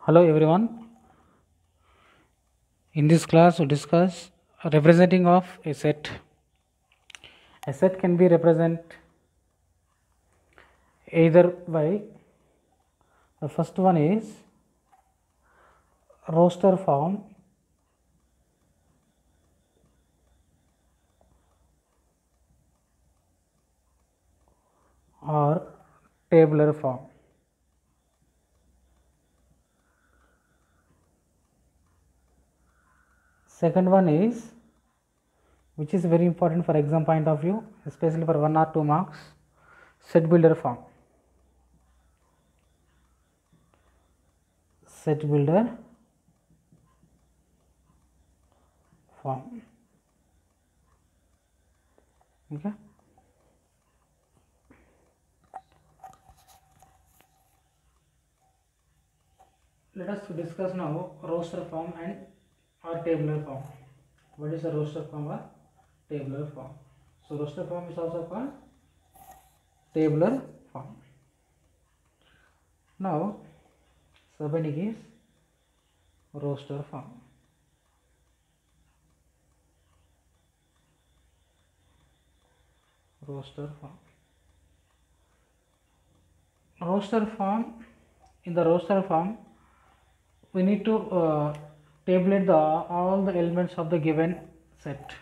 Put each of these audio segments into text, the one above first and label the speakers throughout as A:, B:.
A: Hello everyone. In this class we discuss representing of a set. A set can be represented either by the first one is roster form or tabular form. Second one is, which is very important for exam point of view, especially for 1 or 2 marks, set builder form. Set builder form. Okay. Let us discuss now roster form and or tabular form. What is a roster form or tabular form? So roster form is also called tabular form. Now subheading is roster form. Roster form. Roster form. In the roster form, we need to tabulate all the elements of the given set.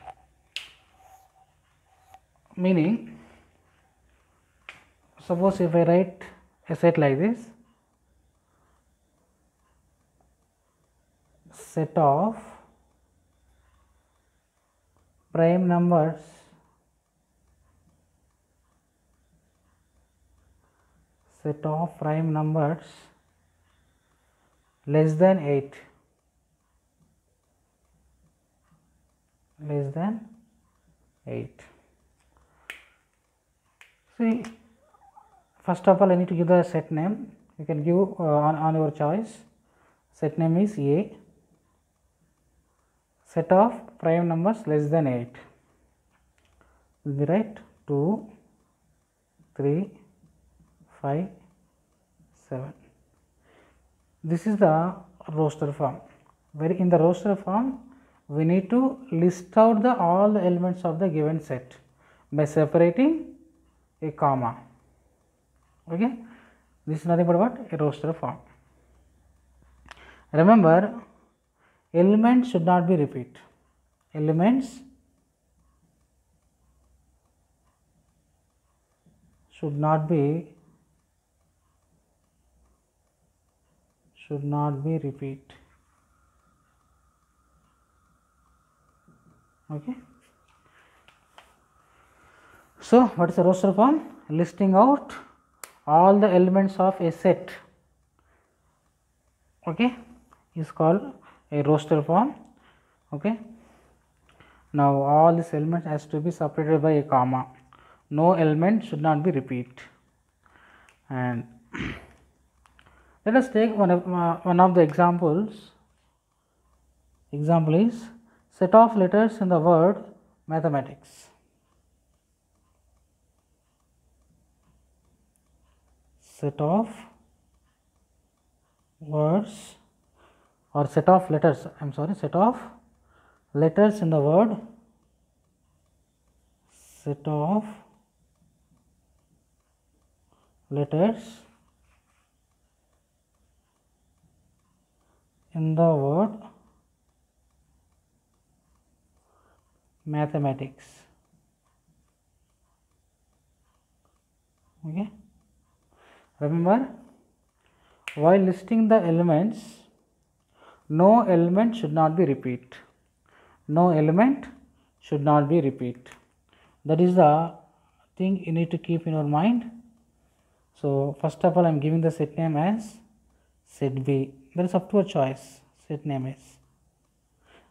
A: Meaning, suppose if I write a set like this, set of prime numbers less than 8 See, first of all I need to give the set name. You can give on your choice. Set name is A. Set of prime numbers less than 8 will be right 2, 3, 5, 7. This is the roster form. Where in the roster form we need to list out all the elements of the given set by separating a comma. Okay, this is nothing but what? A roster form. Remember, elements should not be repeat. Elements should not be repeat. Okay. So what is a roster form? Listing out all the elements of a set, okay, is called a roster form. Okay. Now all these elements has to be separated by a comma. No element should not be repeat. And let us take one of the examples. Example is set of letters in the word mathematics. Set of words or set of letters, set of letters in the word, set of letters in the word mathematics. Okay. Remember, while listing the elements, no element should not be repeat. No element should not be repeat. That is the thing you need to keep in your mind. So first of all I am giving the set name as set B. That is up to a choice. Set name is.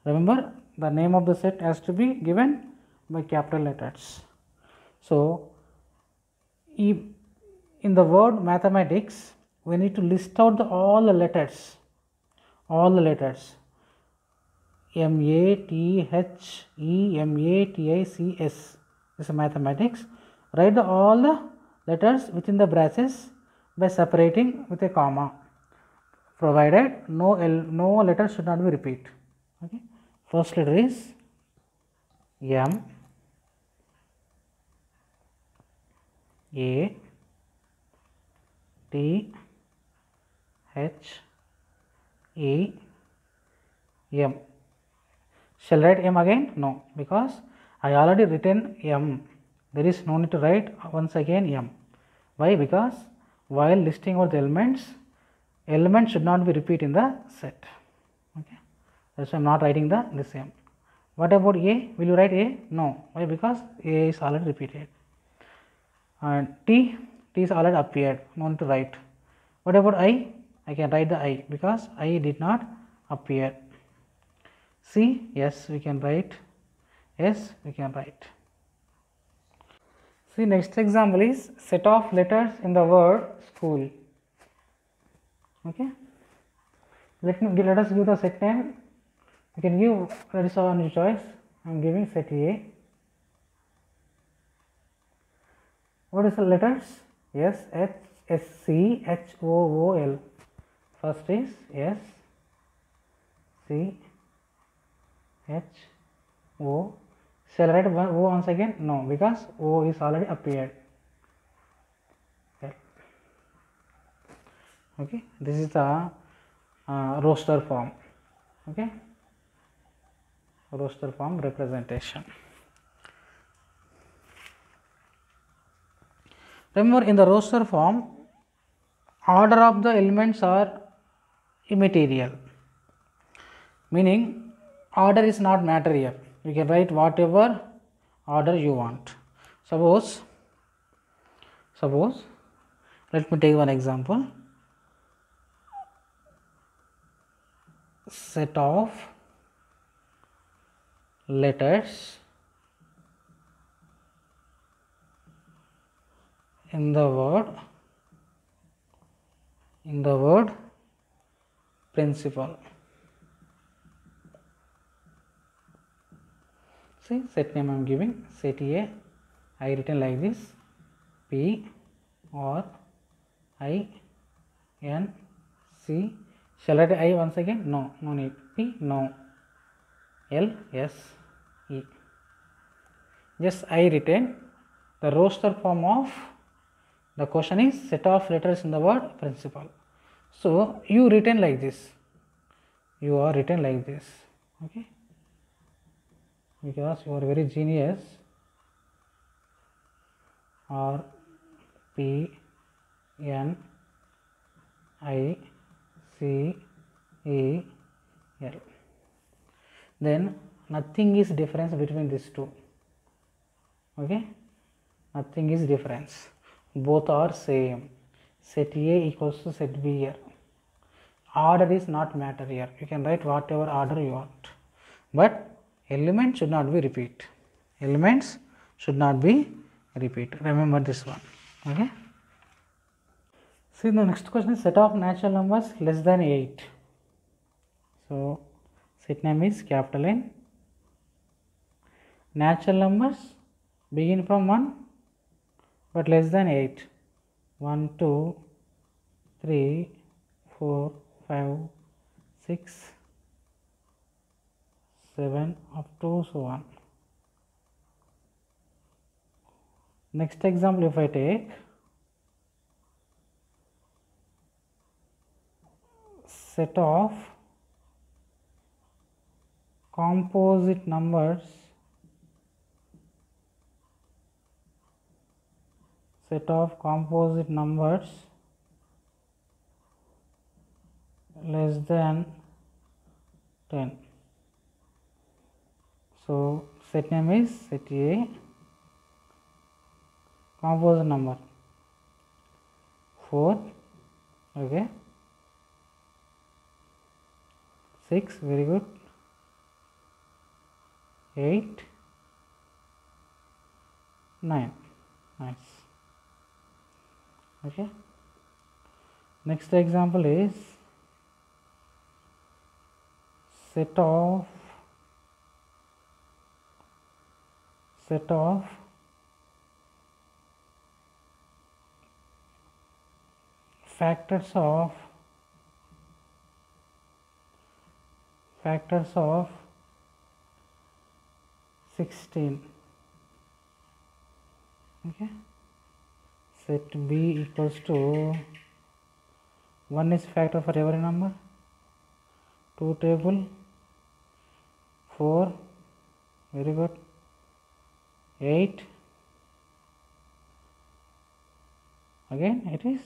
A: Remember, the name of the set has to be given by capital letters. So in the word mathematics, we need to list out all the letters. MATHEMATICS is a mathematics. Write all the letters within the braces by separating with a comma. provided no letter should not be repeat. Okay, first letter is M, A, T, H, E, M. Shall I write M again? No, because I already written M. There is no need to write once again M. Why? Because while listing out the elements should not be repeat in the set. Okay, that's why I am not writing this M. What about A? Will you write A? No. Why? Because A is already repeated. And T is already appeared. No need to write. What about I? I can write the I because I did not appear. C, yes, we can write. Yes, we can write. See, next example is set of letters in the word school. Okay, let us give the set name. You can give, that is our choice. I am giving set A. What is the letters? S, H, S, C, H, O, O, L. First is S, C, H, O. Shall I write O once again? No, because O is already appeared. Okay, this is the roster form. Okay, roster form representation. Remember, in the roster form, order of the elements are immaterial, meaning order is not matter here. You can write whatever order you want. Suppose let me take one example. Set of letters in the word principal. See, set name I am giving set A. I written like this: P or I N C. Shall I write I once again? No, no need. P, no. L, S, E. Just I written. The roster form of the question is set of letters in the word principal. So you written like this. You are written like this. Okay, because you are very genius. R, P, N, I, C, E, L. Then nothing is difference between these two. Okay, nothing is difference. Both are same. Set A equals to set B here. Order is not matter here. You can write whatever order you want, but elements should not be repeat. Elements should not be repeat. Remember this one. Okay. See, the next question is set of natural numbers less than 8. So set name is capital N. Natural numbers begin from 1 but less than 8. 1, 2, 3, 4, 5, 6, 7 up to so on. Next example, if I take set of composite numbers less than 10. So set name is set A. Composite number 4. Okay, 6, very good. 8, 9, nice. Okay, next example is set of factors of factors of 16. Okay, set B equals to 1 is factor for every number, 2 table, 4, very good, 8, again it is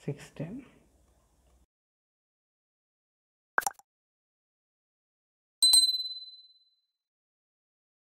A: 16.